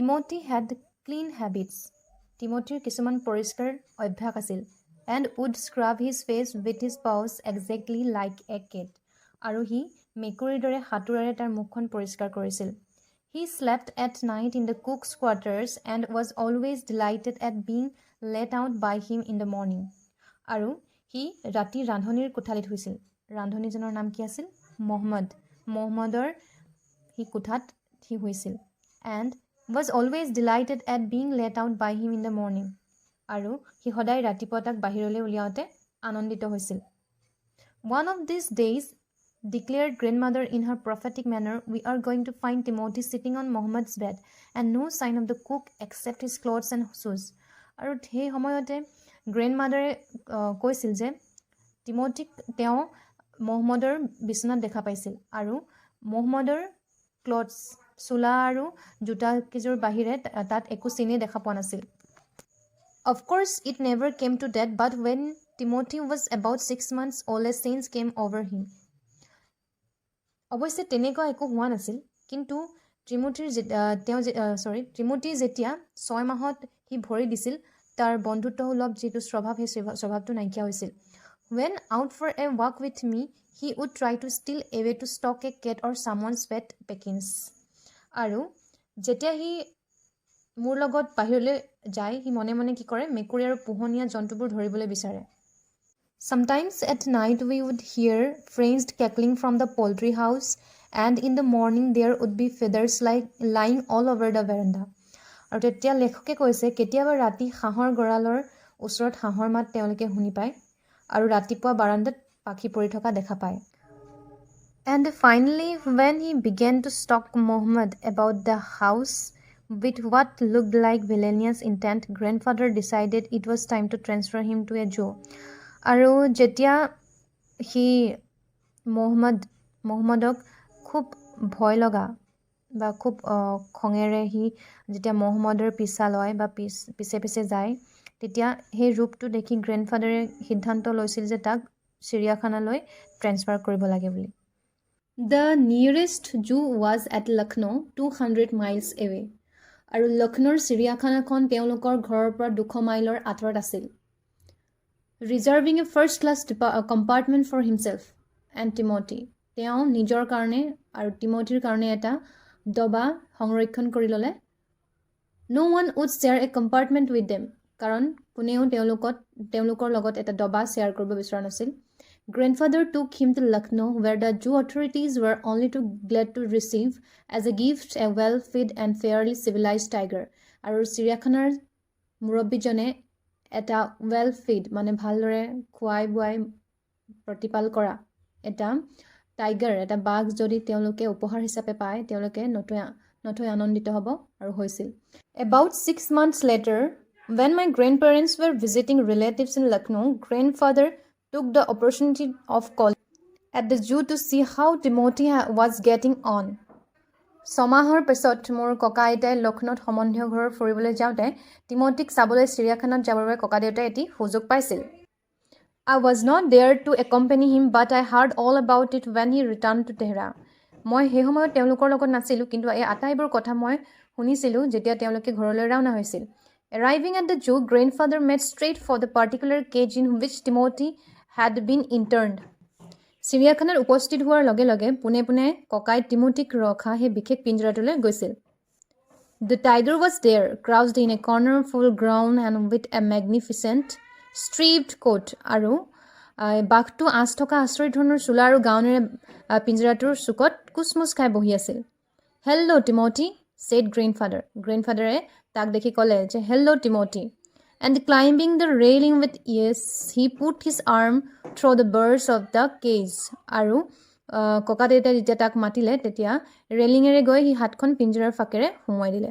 Timothy had clean habits. Timothyৰ কিছুমান পৰিষ্কাৰ অভ্যাস আছিল and would scrub his face with his paws exactly like a cat. আৰু সি মেকুৰীৰ দৰে হাতোৰাৰে তাৰ মুখখন পৰিষ্কাৰ কৰিছিল. He slept at night in the cook's quarters and was always delighted at being let out by him in the morning. আৰু সি ৰাতি ৰান্ধনীৰ কোঠালিত শুইছিল. ৰান্ধনীজনৰ নাম কি আছিল? মহম্মদ. মহম্মদৰ সি কোঠাত সি শুইছিল. And was always delighted at being let out by him in the morning. আৰু সি সদায় ৰাতিপুৱা তাক বাহিৰলৈ উলিয়াওঁতে আনন্দিত হৈছিল. One of these days, declared grandmother in her prophetic manner, we are going to find Timothy sitting on Muhammad's bed and no sign of the cook except his clothes and shoes. আৰু সেই সময়তে গ্ৰেণ্ডমাদাৰে কৈছিল যে টিমথিক তেওঁ মহম্মদৰ বিচনাত দেখা পাইছিল আৰু মহম্মদৰ ক্লথছ চোলা আৰু জোতাকেইযোৰ বাহিৰে তাত একো চিনেই দেখা পোৱা নাছিল. Of course, it never came to that, but when Timothy was about 6 months old, a sense came over him. অৱশ্যে তেনেকুৱা একো হোৱা নাছিল, কিন্তু ত্ৰিমুঠিৰ যেতিয়া 6 মাহত সি ভৰি দিছিল তাৰ বন্ধুত্বসুলভ যিটো স্বভাৱ সেই স্বভাৱটো নাইকিয়া হৈছিল. When out for a walk with me, he would try to steal away to stalk a cat or someone's pet Pekins. আৰু যেতিয়া সি মোৰ লগত বাহিৰলৈ যায় সি মনে মনে কি কৰে মেকুৰী আৰু পোহনীয়া জন্তুবোৰ ধৰিবলৈ বিচাৰে. Sometimes at night we would hear friends cackling from the poultry house, and in the morning there would be feathers lying all over the veranda. আৰু তেতিয়া লেখকে কৈছে কেতিয়াবা ৰাতি হাঁহৰ গঁৰালৰ ওচৰত হাঁহৰ মাত তেওঁলোকে শুনি পায় আৰু ৰাতিপুৱা বাৰান্দাত পাখি পৰি থকা দেখা পায়. And finally, when he began to stalk Muhammad about the house with what looked like villainous intent, grandfather decided it was time to transfer him to a zoo. আৰু যেতিয়া সি মহম্মদক খুব ভয় লগা বা খুব খঙেৰে সি যেতিয়া মহম্মদৰ পিছা লয় বা পিছে পিছে যায় তেতিয়া সেই ৰূপটো দেখি গ্ৰেণ্ডফাদাৰে সিদ্ধান্ত লৈছিল যে তাক চিৰিয়াখানালৈ ট্ৰেন্সফাৰ কৰিব লাগে বুলি. The nearest zoo was at Lucknow, 200 miles away. আৰু লক্ষ্ণৌৰ চিৰিয়াখানাখন তেওঁলোকৰ ঘৰৰ পৰা 200 মাইলৰ আঁতৰত আছিল. Reserving a first-class compartment for himself and Timothy. তেওঁ নিজৰ কাৰণে আৰু টিমথিৰ কাৰণে এটা ডবা সংৰক্ষণ কৰি ল'লে. No one would share a compartment with them. কাৰণ কোনেও তেওঁলোকৰ লগত এটা ডবা শ্বেয়াৰ কৰিব বিচৰা নাছিল. Grandfather took him to Lucknow, where the zoo authorities were only too glad to receive as a gift a well-fed and fairly civilized tiger. আৰু চিৰিয়াখানাৰ মুৰব্বীজনে এটা well-fed মানে ভালদৰে খুৱাই বুৱাই প্ৰতিপাল কৰা এটা টাইগাৰ এটা বাঘ যদি তেওঁলোকে উপহাৰ হিচাপে পায় তেওঁলোকে নথৈ আনন্দিত হ'ব আৰু হৈছিল. About 6 months later, when my grandparents were visiting relatives in Lucknow, grandfather took the opportunity of calling at the zoo to see how Timothy was getting on. 6 মাহৰ পিছত মোৰ ককা আইতাই লক্ষ্ণৌত সম্বন্ধীয় ঘৰৰ ফুৰিবলৈ যাওঁতে টিমথিক চাবলৈ চিৰিয়াখানাত যাবৰ বাবে ককা দেউতাই এটি সুযোগ পাইছিল. I was not there to accompany him, but I heard all about it when he returned to Tehran. মই সেই সময়ত তেওঁলোকৰ লগত নাছিলোঁ, কিন্তু এই আটাইবোৰ কথা মই শুনিছিলোঁ যেতিয়া তেওঁলোকে ঘৰলৈ ৰাওনা হৈছিল. Arriving at the zoo, grandfather made straight for the particular cage in which Timothy had been interned. চিৰিয়াখানাত উপস্থিত হোৱাৰ লগে লগে পোনে পোনে ককাই টিমথিক ৰখা সেই বিশেষ পিঞ্জৰাটোলৈ গৈছিল. The tiger was there, crouched in a corner full grown and with a magnificent striped coat. আৰু বাঘটো আঁচ থকা আচৰিত ধৰণৰ চোলা আৰু গাউনেৰে পিঞ্জৰাটোৰ চুকত কুচমুচ খাই বহি আছিল. Hello, Timothy, said grandfather. গ্ৰেণ্ডফাদাৰে তাক দেখি ক'লে যে Hello, Timothy. And climbing the railing with ease, he put his arm through the bars of the cage. আৰু ককা দেউতাই যেতিয়া তাক মাতিলে তেতিয়া ৰেলিঙেৰে গৈ সি হাতখন পিঞ্জৰাৰ ফাকেৰে সোমোৱাই দিলে.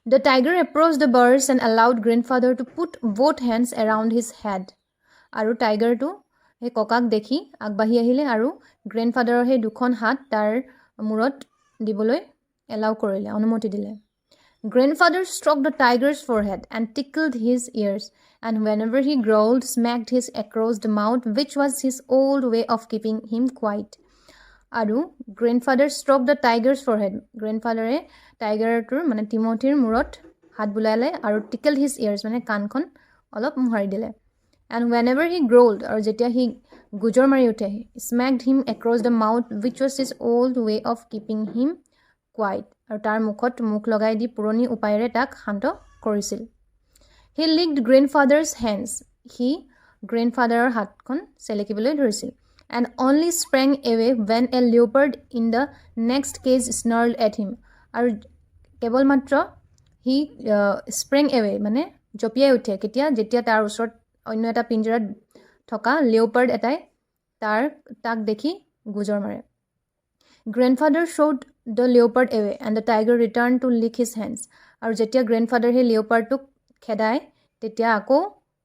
The tiger approached the bars and allowed grandfather to put both hands around his head. আৰু টাইগাৰটো সেই ককাক দেখি আগবাঢ়ি আহিলে আৰু গ্ৰেণ্ডফাদাৰৰ সেই দুখন হাত তাৰ মূৰত দিবলৈ এলাউ কৰিলে, অনুমতি দিলে. Grandfather stroked the tiger's forehead and tickled his ears, and whenever he growled, smacked his across the mouth, which was his old way of keeping him quiet. আৰু grandfather struck the tiger's forehead গ্ৰেণ্ডফাদাৰে টাইগাৰটোৰ মানে টিমথিৰ মূৰত হাত বুলালে আৰু টিকেল his years মানে কাণখন অলপ মোহাৰি দিলে and whenever he growled আৰু যেতিয়া সি গুজৰ মাৰি উঠে smacked him across the mouth which was his old way of keeping him quiet আৰু তাৰ মুখত মুখ লগাই দি পুৰণি উপায়েৰে তাক শান্ত কৰিছিল হি লিকড গ্ৰেণ্ডফাদাৰ্ছ হেণ্ডছ সি গ্ৰেণ্ডফাদাৰৰ হাতখন চেলেকিবলৈ ধৰিছিল and only sprang away when a leopard in the next cage snarled at him আৰু কেৱল মাত্ৰ হি স্প্ৰেং এৱে মানে জঁপিয়াই উঠে কেতিয়া যেতিয়া তাৰ ওচৰত অন্য এটা পিঞ্জৰাত থকা লিঅ'পাৰ্ড এটাই তাক দেখি গুজৰ মাৰে grandfather shooed the leopard away and the tiger returned to lick his hands আৰু যেতিয়া গ্ৰেণ্ডফাদাৰ সেই লিঅ'পাৰ্ডটোক খেদায় তেতিয়া আকৌ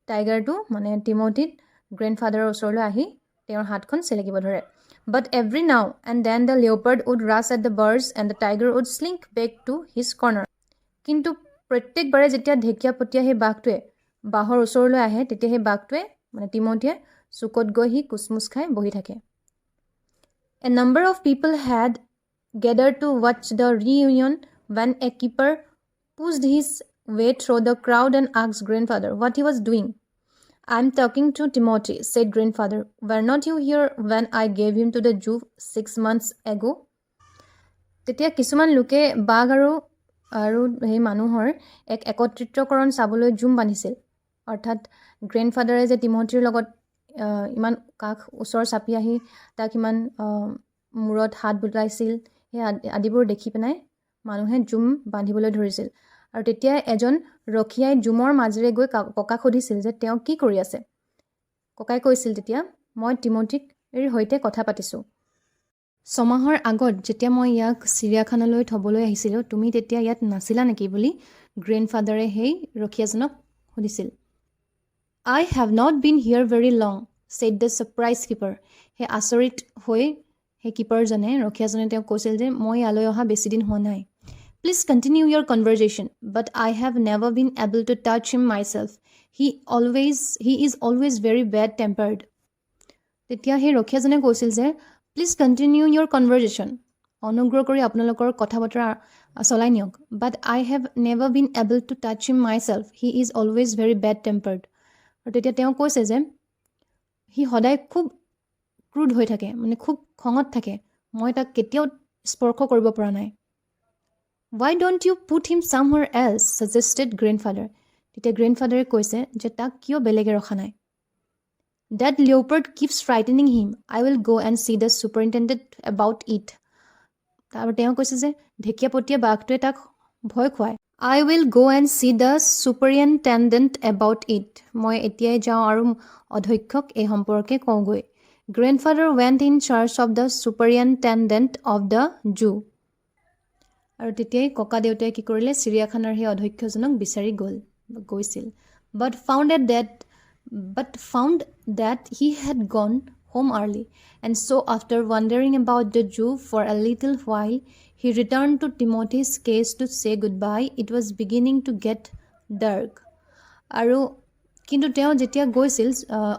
টাইগাৰটো মানে টিমথিত গ্ৰেণ্ডফাদাৰৰ ওচৰলৈ আহি তেওঁৰ হাতখন চেলেকিব ধৰে but every now and then the leopard would rush at the birds and the tiger would slink back to his corner কিন্তু প্ৰত্যেকবাৰে যেতিয়া ঢেকীয়াপতীয়া সেই বাঘটোৱে বাঁহৰ ওচৰলৈ আহে তেতিয়া সেই বাঘটোৱে মানে টিমথিয়ে চুকত গৈ সি কুচমুচ খাই বহি থাকে a number of people had gathered to watch the reunion when a keeper pushed his way through the crowd and asked grandfather what he was doing. I'm talking to Timothy, said grandfather. Were not you here when I gave him to the Jew 6 months ago? তেতিয়া কিছুমান লোকে বাঘ আৰু সেই মানুহৰ এক একত্ৰিতকৰণ চাবলৈ জুম বান্ধিছিল অৰ্থাৎ গ্ৰেণ্ডফাদাৰে যে টিমথিৰ লগত ইমান কাষ ওচৰ চাপি আহি তাক ইমান মূৰত হাত বুলাইছিল সেই আদিবোৰ দেখি পেলাই মানুহে জুম বান্ধিবলৈ ধৰিছিল আৰু তেতিয়া এজন ৰখীয়াই জুমৰ মাজেৰে গৈ ককাক সুধিছিল যে তেওঁ কি কৰি আছে ককাই কৈছিল তেতিয়া মই টিমথিৰ সৈতে কথা পাতিছোঁ 6 মাহৰ আগত যেতিয়া মই ইয়াক চিৰিয়াখানালৈ থ'বলৈ আহিছিলোঁ তুমি তেতিয়া ইয়াত নাছিলা নেকি বুলি গ্ৰেণ্ডফাদাৰে সেই ৰখীয়াজনক সুধিছিল I have not been here very long, said the surprise keeper. সেই আচৰিত হৈ সেই কিপাৰজনে ৰখীয়াজনে তেওঁক কৈছিল যে মই ইয়ালৈ অহা বেছি দিন হোৱা নাই Please continue your conversation, but I have never been able to touch him myself. He is always very bad-tempered. তেতিয়া সেই ৰখীয়াজনে কৈছিল যে Please continue your conversation. অনুগ্ৰহ কৰি আপোনালোকৰ কথা বতৰা চলাই নিয়ক But I have never been able to touch him myself. He is always very bad-tempered. আৰু তেতিয়া তেওঁ কৈছে যে সি সদায় খুব ক্ৰুড হৈ থাকে মানে খুব খঙত থাকে মই তাক কেতিয়াও স্পৰ্শ কৰিব পৰা নাই Why don't you put him somewhere else? Suggested grandfather. তেতিয়া গ্ৰেণ্ডফাদাৰে কৈছে যে তাক কিয় বেলেগে ৰখা নাই That leopard keeps frightening him. I will go and see the superintendent about it. তাৰপৰা তেওঁ কৈছে যে ঢেকীয়াপতীয়া বাঘটোৱে তাক ভয় খুৱায় I will go and see the superintendent about it. মই এতিয়াই যাওঁ আৰু অধ্যক্ষক এই সম্পৰ্কে কওঁগৈ Grandfather went in search of the superintendent of the zoo. আৰু তেতিয়াই ককা দেউতাই কি কৰিলে চিৰিয়াখানাৰ সেই অধ্যক্ষজনক বিচাৰি গৈছিল but found that he had gone home early and so after wandering about the zoo for a little while he returned to Timothy's cage to say goodbye. It was beginning to get dark. আৰু কিন্তু তেওঁ যেতিয়া গৈছিল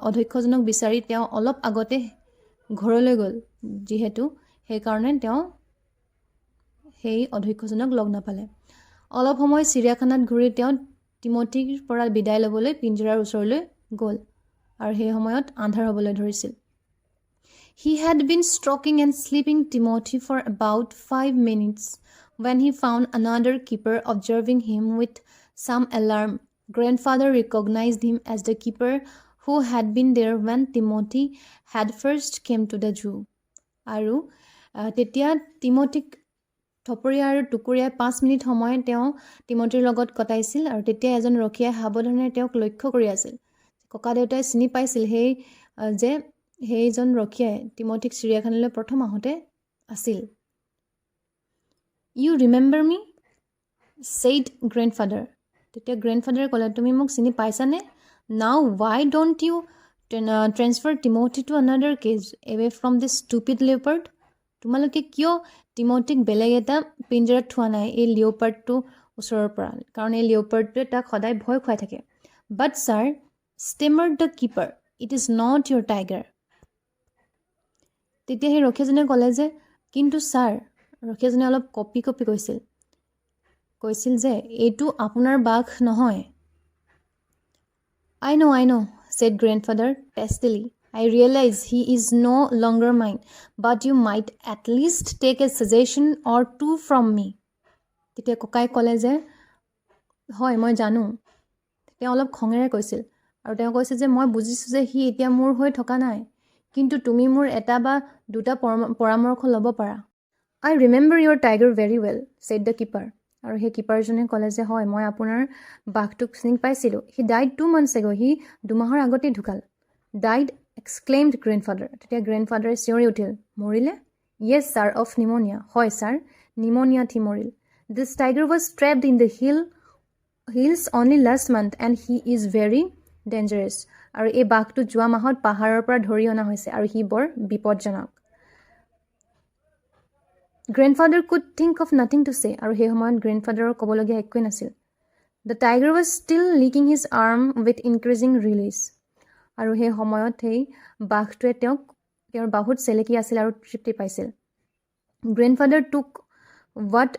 অধ্যক্ষজনক বিচাৰি তেওঁ অলপ আগতে ঘৰলৈ গ'ল যিহেতু সেইকাৰণে তেওঁ সেই অধ্যক্ষজনক লগ নাপালে অলপ সময় চিৰিয়াখানাত ঘূৰি তেওঁ টিমথিৰ পৰা বিদায় ল'বলৈ পিঞ্জৰাৰ ওচৰলৈ গ'ল আৰু সেই সময়ত আন্ধাৰ হ'বলৈ ধৰিছিল He had been stroking and sleeping Timothy for about 5 minutes when he found another keeper observing him with some alarm. Grandfather recognized him as the keeper who had been there when Timothy had first came to the zoo. আৰু তেতিয়া টিমথিক থপৰীয়া আৰু Tukuria 5 minute সময় তেওঁ টিমথিৰ লগত কটাইছিল আৰু তেতিয়া এজন ৰখীয়াই সাৱধানে তেওঁক লক্ষ্য কৰি আছিল ককা দেউতাই চিনি পাইছিল যে সেইজন ৰখীয়াই টিমথিক চিৰিয়াখানালৈ প্ৰথম আহোঁতে আছিল You remember me? said grandfather. তেতিয়া গ্ৰেণ্ডফাদাৰে ক'লে তুমি মোক চিনি পাইছানে Now why don't you transfer Timothy to another cage away from this stupid leopard? তোমালোকে কিয় টিমথিক বেলেগ এটা পিঞ্জৰাত থোৱা নাই এই লিঅ'পাৰ্ডটো ওচৰৰ পৰা কাৰণ এই লিঅ'পাৰ্ডটোৱে তাক সদায় ভয় খুৱাই থাকে But sir, stammered the keeper, it is not your tiger. তেতিয়া সেই ৰখীয়াজনে ক'লে যে কিন্তু ছাৰ, ৰখীয়াজনে অলপ কপি কৈছিল যে এইটো আপোনাৰ বাঘ নহয়। I know, said grandfather testily. I realize he is no longer mine, but you might at least take a suggestion or two from me. তেতিয়া ককাই ক'লে যে হয় মই জানো। তেওঁ অলপ খঙেৰে কৈছিল আৰু তেওঁ কৈছিল যে মই বুজিছোঁ যে সি এতিয়া মোৰ হৈ থকা নাই, কিন্তু তুমি মোৰ এটা বা দুটা পৰামৰ্শ ল'ব পাৰা। I remember your tiger very well, said the keeper. আৰু সেই কিপাৰজনে ক'লে যে হয় মই আপোনাৰ বাঘটোক চিনি পাইছিলোঁ। He died 2 months ago. সি 2 মাহৰ আগতেই ঢুকাল। Died, exclaimed grandfather. তেতিয়া গ্ৰেণ্ডফাদাৰে চিঞৰি উঠিল, মৰিলে? Yes, sir, of pneumonia. হয় ছাৰ, নিমনিয়াত সি মৰিল। This tiger was trapped in the hills only last month and he is very dangerous. আৰু এই বাঘটো যোৱা মাহত পাহাৰৰ পৰা ধৰি অনা হৈছে আৰু সি বৰ বিপদজনক। Grandfather could think of nothing to say, আৰু সেই সময়ত গ্ৰেণ্ডফাদাৰৰ ক'বলগীয়া একোৱেই নাছিল। The tiger was still licking his arm with increasing release. আৰু সেই সময়ত সেই বাঘটোৱে তেওঁৰ বাহুত চেলেকি আছিল আৰু তৃপ্তি পাইছিল। Grandfather took what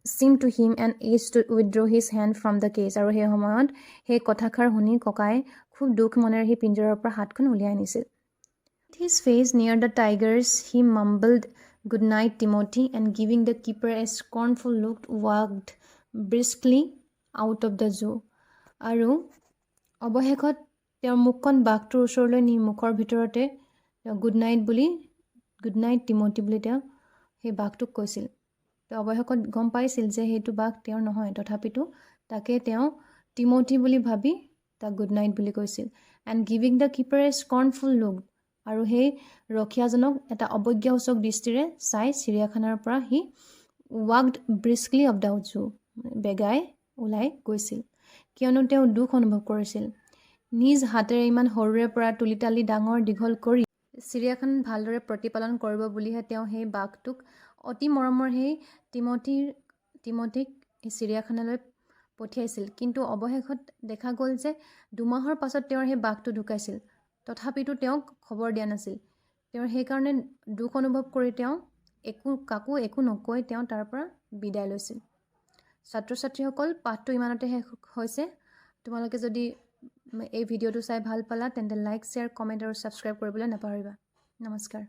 seemed to him an age to withdraw his hand from the cage. আৰু সেই সময়ত সেই কথাষাৰ শুনি ককাই খুব দুখ মনেৰে সেই পিঞ্জৰাৰ পৰা হাতখন উলিয়াই আনিছিল। With his face near the tiger's, he mumbled, "Good night, Timothy," and giving the keeper a scornful look, walked briskly out of the zoo. আৰু অৱশেষত তেওঁৰ মুখখন বাঘটোৰ ওচৰলৈ নি মুখৰ ভিতৰতে গুড নাইট টিমথি বুলি তেওঁ সেই বাঘটোক কৈছিল। তেওঁ অৱশেষত গম পাইছিল যে সেইটো বাঘ তেওঁৰ নহয়, তথাপিতো তাকে তেওঁ টিমথি বুলি ভাবি তাক গুড নাইট বুলি কৈছিল। And giving the keeper a scornful look, আৰু সেই ৰখীয়াজনক এটা অৱজ্ঞাসূচক দৃষ্টিৰে চাই চিৰিয়াখানাৰ পৰা সি ৱাকড ব্ৰিস্কলি অফ দ্য জু, বেগাই ওলাই গৈছিল, কিয়নো তেওঁ দুখ অনুভৱ কৰিছিল। নিজ হাতেৰে ইমান সৰুৰে পৰা তুলি তালি ডাঙৰ দীঘল কৰি চিৰিয়াখানাত ভালদৰে প্ৰতিপালন কৰিব বুলিহে তেওঁ সেই বাঘটোক অতি মৰমৰ সেই টিমথিক সেই চিৰিয়াখানালৈ পঠিয়াইছিল। কিন্তু অৱশেষত দেখা গ'ল যে 2 মাহৰ পাছত তেওঁৰ সেই বাঘটো ঢুকাইছিল, তথাপিতো তেওঁক খবৰ দিয়া নাছিল। তেওঁৰ সেইকাৰণে দুখ অনুভৱ কৰি তেওঁ কাকো একো নকৈ তেওঁ তাৰ পৰা বিদায় লৈছিল। ছাত্ৰ ছাত্ৰীসকল, পাঠটো ইমানতে শেষ হৈছে। তোমালোকে যদি এই ভিডিঅ'টো চাই ভাল পালা তেন্তে লাইক, শ্বেয়াৰ, কমেণ্ট আৰু ছাবস্ক্ৰাইব কৰিবলৈ নাপাহৰিবা। নমস্কাৰ।